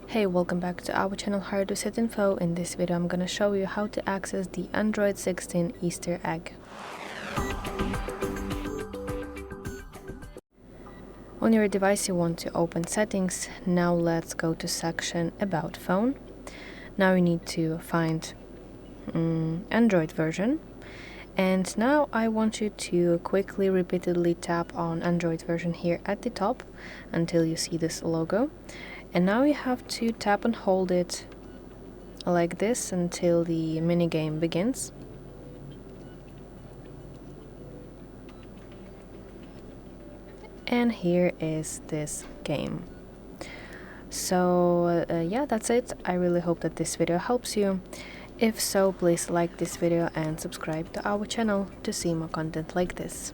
Hey, welcome back to our channel HardReset.Info. In this video I'm gonna show you how to access the Android 16 Easter egg. On your device you want to open settings. Now let's go to section about phone. Now you need to find Android version. And now I want you to quickly repeatedly tap on Android version here at the top until you see this logo. And now you have to tap and hold it like this until the minigame begins. And here is this game. So yeah, that's it. I really hope that this video helps you. If so, please like this video and subscribe to our channel to see more content like this.